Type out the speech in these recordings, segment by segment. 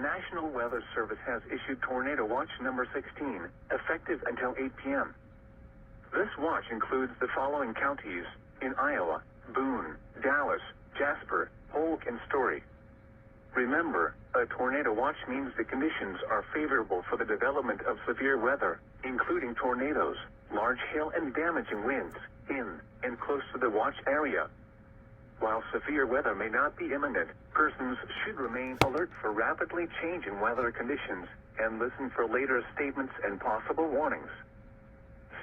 National Weather Service has issued Tornado Watch number 16, effective until 8 p.m. This watch includes the following counties in Iowa: Boone, Dallas, Jasper, Polk, and Story. Remember, a tornado watch means the conditions are favorable for the development of severe weather, including tornadoes, large hail, and damaging winds in and close to the watch area. While severe weather may not be imminent, persons should remain alert for rapidly changing weather conditions and listen for later statements and possible warnings.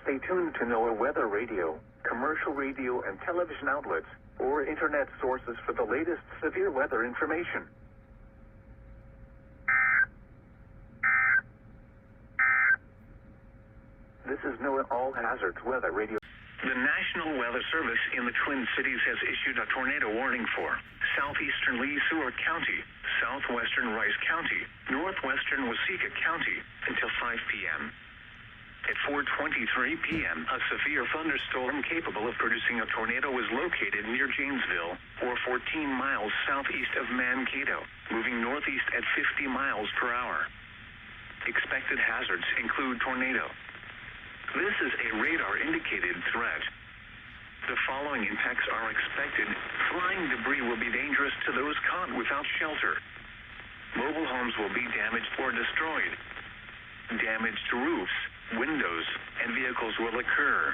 Stay tuned to NOAA weather radio, commercial radio and television outlets, or internet sources for the latest severe weather information. This is NOAA All Hazards Weather Radio. The National Weather Service in the Twin Cities has issued a tornado warning for southeastern Lee Seward County, southwestern Rice County, northwestern Waseca County until 5 p.m. At 4:23 p.m., a severe thunderstorm capable of producing a tornado was located near Janesville, or 14 miles southeast of Mankato, moving northeast at 50 miles per hour. Expected hazards include tornado. This is a radar-indicated threat. The following impacts are expected. Flying debris will be dangerous to those caught without shelter. Mobile homes will be damaged or destroyed. Damage to roofs, windows, and vehicles will occur.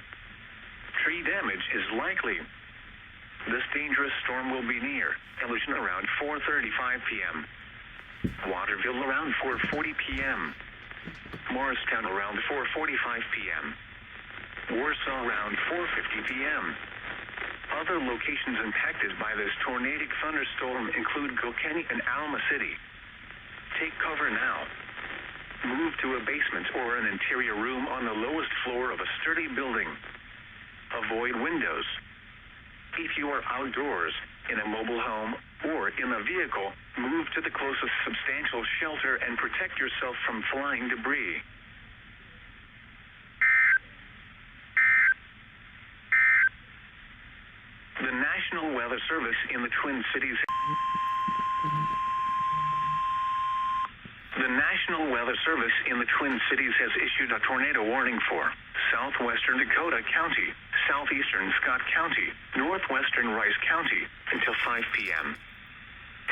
Tree damage is likely. This dangerous storm will be near Elgin around 4:35 p.m. Waterville around 4:40 p.m. Morristown around 4:45 p.m. Warsaw around 4:50 p.m. Other locations impacted by this tornadic thunderstorm include Kilkenny and Alma City. Take cover now. Move to a basement or an interior room on the lowest floor of a sturdy building. Avoid windows. If you are outdoors, in a mobile home, or in a vehicle, move to the closest substantial shelter and protect yourself from flying debris. The National Weather Service in the Twin Cities. The National Weather Service in the Twin Cities has issued a tornado warning for southwestern Dakota County, southeastern Scott County, northwestern Rice County until 5 p.m.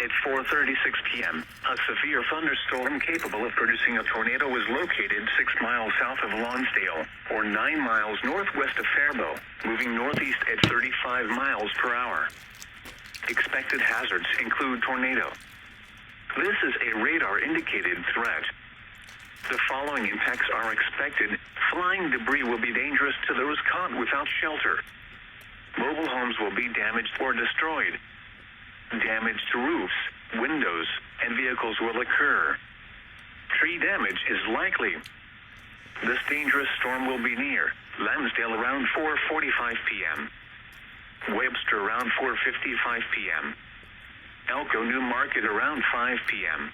At 4:36 p.m., a severe thunderstorm capable of producing a tornado was located 6 miles south of Lonsdale, or 9 miles northwest of Faribault, moving northeast at 35 miles per hour. Expected hazards include tornado. This is a radar-indicated threat. The following impacts are expected. Flying debris will be dangerous to those caught without shelter. Mobile homes will be damaged or destroyed. Damage to roofs, windows, and vehicles will occur. Tree damage is likely. This dangerous storm will be near Lansdale around 4:45 p.m. Webster around 4:55 p.m. Elko New Market around 5 p.m.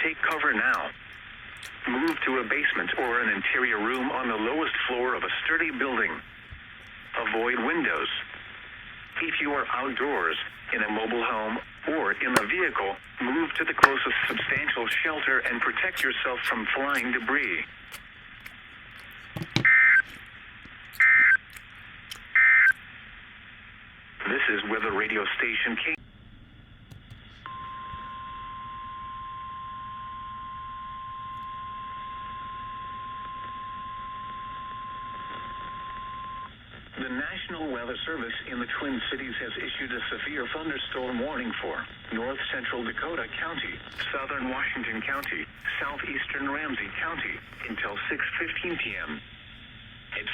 Take cover now. Move to a basement or an interior room on the lowest floor of a sturdy building. Avoid windows. If you are outdoors, in a mobile home, or in a vehicle, move to the closest substantial shelter and protect yourself from flying debris. This is Weather Radio Station K. The National Weather Service in the Twin Cities has issued a severe thunderstorm warning for north central Dakota County, southern Washington County, southeastern Ramsey County until 6:15 p.m. At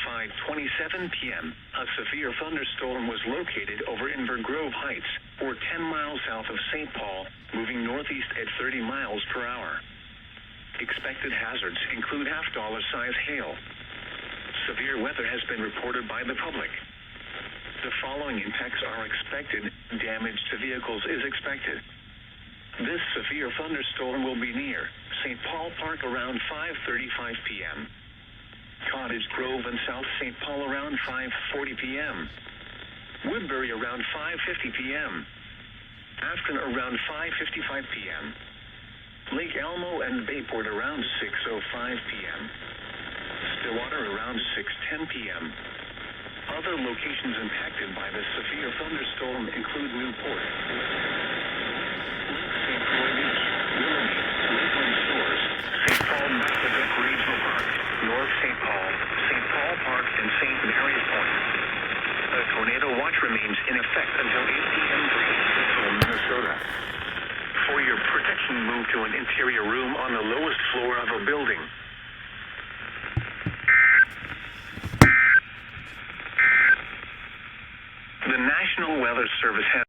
5:27 p.m., a severe thunderstorm was located over Inver Grove Heights, or 10 miles south of St. Paul, moving northeast at 30 miles per hour. Expected hazards include half-dollar-size hail. Severe weather has been reported by the public. The following impacts are expected. Damage to vehicles is expected. This severe thunderstorm will be near St. Paul Park around 5:35 p.m. Cottage Grove and South St. Paul around 5:40 p.m. Woodbury around 5:50 p.m. Afton around 5:55 p.m. Lake Elmo and Bayport around 6:05 p.m. Stillwater around 6:10 p.m. Other locations impacted by the severe thunderstorm include Newport, St. Croix Beach, Willoughby, Lakeland Shores, St. Paul Bethlehem Regional Park, North St. Paul, St. Paul Park, and St. Mary's Point. A tornado watch remains in effect until 8 p.m. for Central Minnesota. For your protection, move to an interior room on the lowest floor of a building. The National Weather Service has